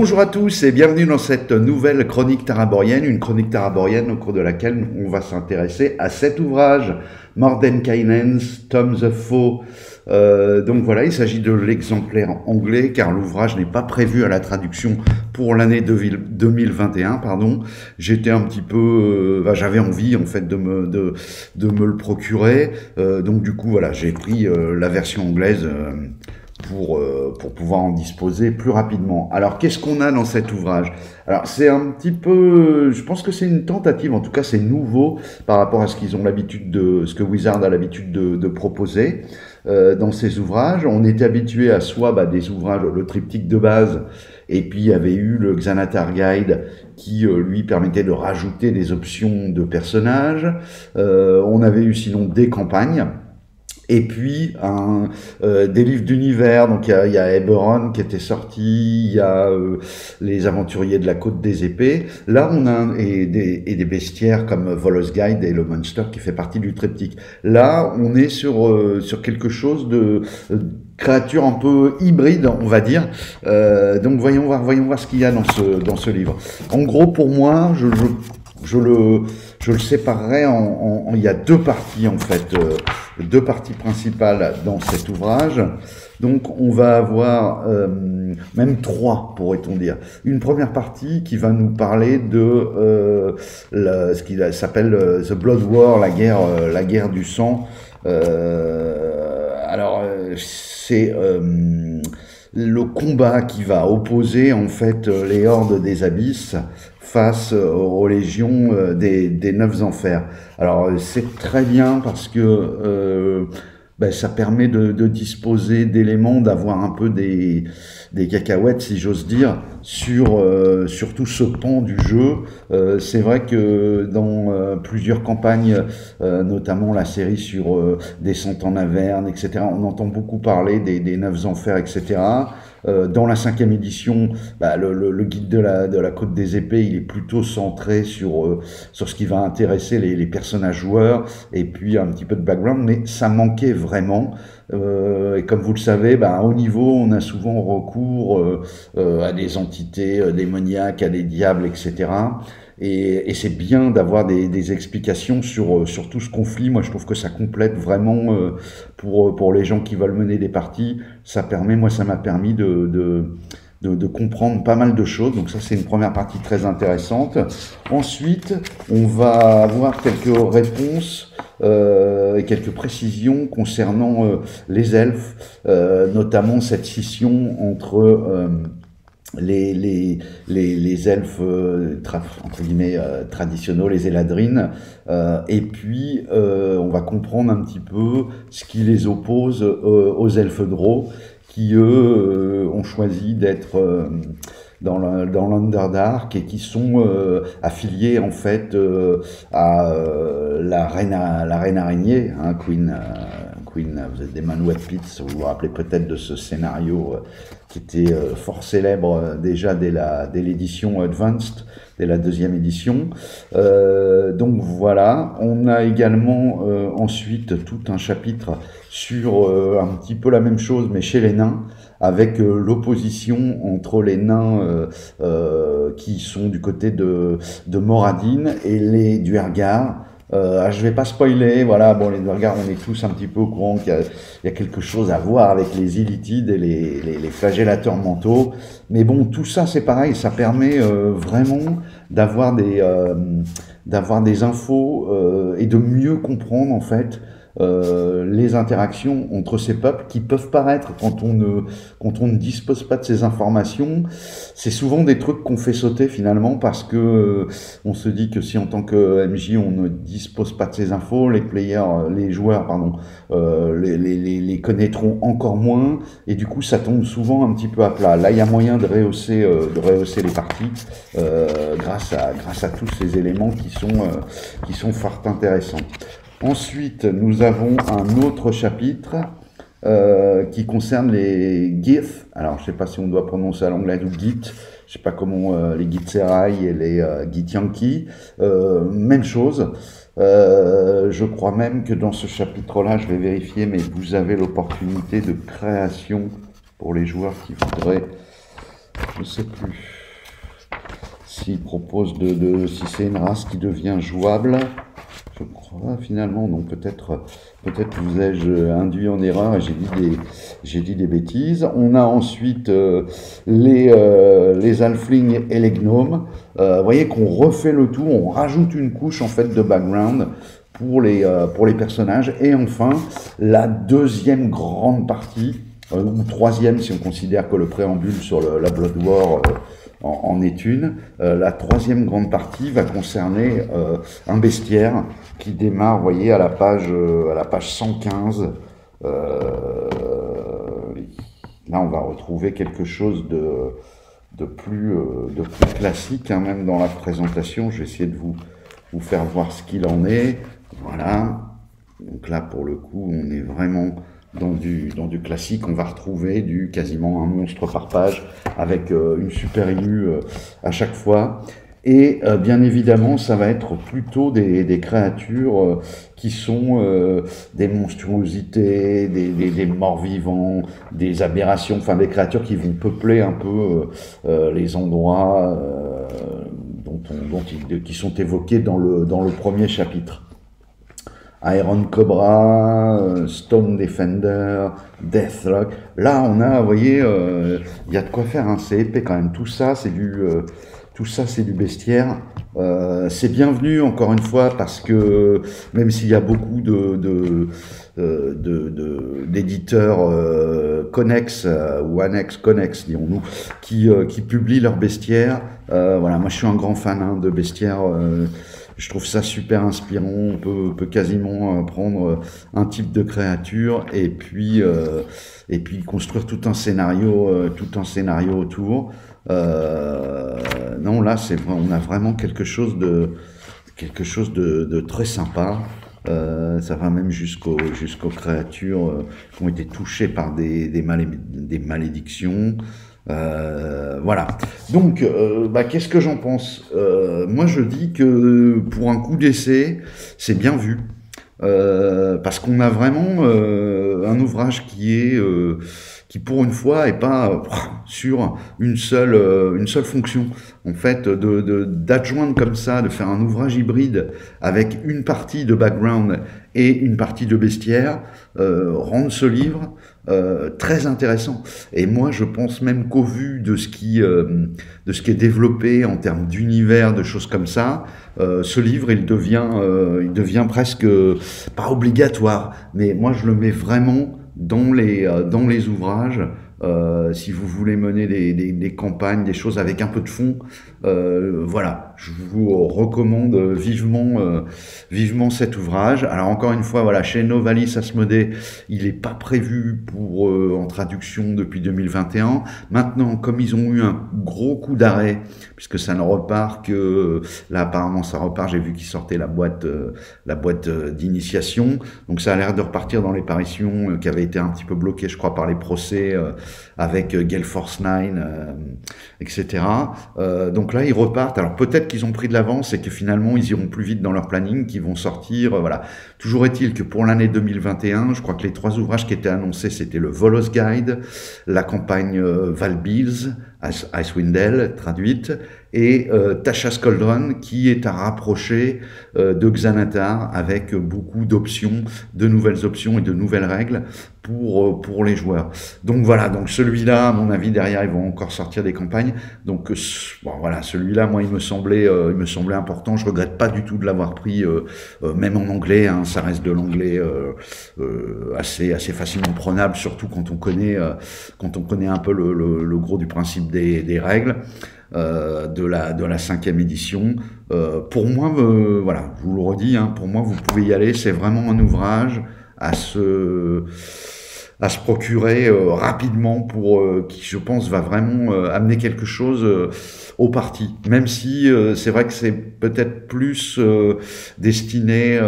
Bonjour à tous et bienvenue dans cette nouvelle chronique taraborienne, une chronique taraborienne au cours de laquelle on va s'intéresser à cet ouvrage, Mordenkainen's Tom the Foe. Donc voilà, il s'agit de l'exemplaire anglais car l'ouvrage n'est pas prévu à la traduction pour l'année 2021. J'étais un petit peu, j'avais envie en fait de me le procurer. Donc du coup voilà, j'ai pris la version anglaise. Pour pouvoir en disposer plus rapidement. Alors, qu'est-ce qu'on a dans cet ouvrage? Alors, c'est un petit peu, je pense que c'est une tentative, en tout cas, c'est nouveau par rapport à ce qu'ils ont l'habitude de, ce que Wizard a l'habitude de proposer dans ses ouvrages. On était habitué à soit des ouvrages, le triptyque de base, et puis il y avait eu le Xanatar Guide qui lui permettait de rajouter des options de personnages. On avait eu sinon des campagnes. Et puis des livres d'univers, donc il y a Eberron qui était sorti, il y a les aventuriers de la Côte des Épées. Là on a et des bestiaires comme Volos Guide et le Monster qui fait partie du triptyque. Là on est sur quelque chose de créature un peu hybride, on va dire. Donc voyons voir ce qu'il y a dans ce livre. En gros pour moi, je le séparerai il y a deux parties en fait, deux parties principales dans cet ouvrage. Donc on va avoir même trois, pourrait-on dire. Une première partie qui va nous parler de ce qui s'appelle The Blood War, la guerre du sang. C'est le combat qui va opposer en fait les hordes des abysses face aux légions des neuf enfers. Alors c'est très bien parce que ça permet de disposer d'éléments, d'avoir un peu des cacahuètes, si j'ose dire, sur tout ce pan du jeu. C'est vrai que dans plusieurs campagnes, notamment la série sur Descente en Averne, etc., on entend beaucoup parler des neuf enfers, etc. Dans la 5e édition, le guide de la Côte des Épées, il est plutôt centré sur ce qui va intéresser les personnages joueurs et puis un petit peu de background, mais ça manquait vraiment. Et comme vous le savez, à haut niveau, on a souvent recours à des entités démoniaques, à des diables, etc. Et c'est bien d'avoir des explications sur tout ce conflit. Moi, je trouve que ça complète vraiment pour les gens qui veulent mener des parties. Ça m'a permis de comprendre pas mal de choses. Donc ça, c'est une première partie très intéressante. Ensuite, on va avoir quelques réponses et quelques précisions concernant les elfes, notamment cette scission entre les elfes entre guillemets traditionnels, les Eladrin, et puis on va comprendre un petit peu ce qui les oppose aux elfes Drow, qui eux ont choisi d'être dans l'Underdark et qui sont affiliés en fait à la reine araignée, hein, Queen, vous êtes des Manwë Pits, vous vous rappelez peut-être de ce scénario qui était fort célèbre déjà dès l'édition Advanced, dès la 2e édition. Donc voilà, on a également ensuite tout un chapitre sur un petit peu la même chose, mais chez les nains, avec l'opposition entre les nains qui sont du côté de Moradin et les Duergar. Je vais pas spoiler, voilà, les Duergar, on est tous un petit peu au courant qu'il y a quelque chose à voir avec les Illithides et les flagellateurs mentaux. Mais bon, tout ça, c'est pareil, ça permet vraiment d'avoir des infos et de mieux comprendre, en fait, les interactions entre ces peuples qui peuvent paraître, quand on ne dispose pas de ces informations, c'est souvent des trucs qu'on fait sauter finalement parce que on se dit que si en tant que MJ on ne dispose pas de ces infos, les joueurs les connaîtront encore moins et du coup ça tombe souvent un petit peu à plat. Là il y a moyen de rehausser les parties grâce à tous ces éléments qui sont fort intéressants. Ensuite, nous avons un autre chapitre qui concerne les Gith. Alors, je ne sais pas si on doit prononcer à l'anglais ou Gith. Je ne sais pas comment les Githzerai et les Githyanki. Même chose. Je crois même que dans ce chapitre-là, je vais vérifier, mais vous avez l'opportunité de création pour les joueurs qui voudraient. Je ne sais plus. s'il propose si c'est une race qui devient jouable. Je crois finalement, donc peut-être vous ai-je induit en erreur et j'ai dit des bêtises. On a ensuite les halflings et les gnomes. Vous voyez qu'on refait le tout, on rajoute une couche en fait de background pour les personnages. Et enfin, la deuxième grande partie, ou troisième si on considère que le préambule sur la Blood War en est une. La troisième grande partie va concerner un bestiaire qui démarre, vous voyez, à la page 115. Là, on va retrouver quelque chose de plus classique, hein, même dans la présentation. Je vais essayer de vous faire voir ce qu'il en est. Voilà. Donc là, pour le coup, on est vraiment dans du classique. On va retrouver quasiment un monstre par page avec une super illu à chaque fois. Et bien évidemment, ça va être plutôt des créatures qui sont des monstruosités, des morts-vivants, des aberrations, enfin des créatures qui vont peupler un peu les endroits qui sont évoqués dans le premier chapitre. Iron Cobra, Stone Defender, Deathlock. Là, on a, vous voyez, il y a de quoi faire, hein, c'est épais quand même. Tout ça, c'est du bestiaire. C'est bienvenu, encore une fois, parce que même s'il y a beaucoup d'éditeurs connexes ou annexes, connexes, dirons-nous, qui publient leurs bestiaires. Voilà, moi je suis un grand fan, hein, de bestiaires. Je trouve ça super inspirant. On peut quasiment prendre un type de créature et puis construire tout un scénario autour. Non, là on a vraiment quelque chose de très sympa. Ça va même jusqu'aux créatures qui ont été touchées par des malédictions. Voilà. Donc, qu'est-ce que j'en pense? Moi, je dis que pour un coup d'essai, c'est bien vu. Parce qu'on a vraiment un ouvrage qui pour une fois est pas sur une seule fonction. En fait, d'adjoindre comme ça, de faire un ouvrage hybride avec une partie de background et une partie de bestiaire, rendre ce livre très intéressant. Et moi, je pense même qu'au vu de ce qui est développé en termes d'univers, de choses comme ça, ce livre, il devient presque pas obligatoire, mais moi, je le mets vraiment dans les ouvrages. Si vous voulez mener des campagnes, des choses avec un peu de fond, voilà, je vous recommande vivement cet ouvrage. Alors encore une fois, voilà, chez Novalis Asmodée, il n'est pas prévu en traduction depuis 2021. Maintenant, comme ils ont eu un gros coup d'arrêt, puisque ça ne repart que là, apparemment, ça repart. J'ai vu qu'ils sortaient la boîte d'initiation, donc ça a l'air de repartir dans les parutions qui avaient été un petit peu bloquées, je crois, par les procès avec Gale Force 9, etc. Donc là, ils repartent. Alors peut-être qu'ils ont pris de l'avance et que finalement, ils iront plus vite dans leur planning, qu'ils vont sortir. Voilà. Toujours est-il que pour l'année 2021, je crois que les 3 ouvrages qui étaient annoncés, c'était le Volos Guide, la campagne Val Beals, Icewind Dale, traduite, et Tasha's Cauldron, qui est à rapprocher de Xanatar avec beaucoup d'options, de nouvelles options et de nouvelles règles pour les joueurs. Donc voilà, donc celui-là, à mon avis, derrière, ils vont encore sortir des campagnes. Donc bon, voilà, celui-là, moi, il me semblait important. Je regrette pas du tout de l'avoir pris, même en anglais, hein, ça reste de l'anglais assez facilement prenable, surtout quand on connaît un peu le gros du principe des règles. De la 5e édition. Pour moi, voilà, je vous le redis, hein, pour moi, vous pouvez y aller. C'est vraiment un ouvrage à se procurer rapidement qui, je pense, va vraiment amener quelque chose aux parties. Même si c'est vrai que c'est peut-être plus destiné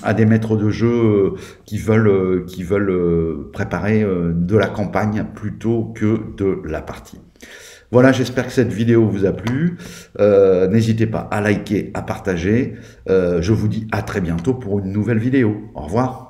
à des maîtres de jeu qui veulent préparer de la campagne plutôt que de la partie. Voilà, j'espère que cette vidéo vous a plu. N'hésitez pas à liker, à partager. Je vous dis à très bientôt pour une nouvelle vidéo. Au revoir.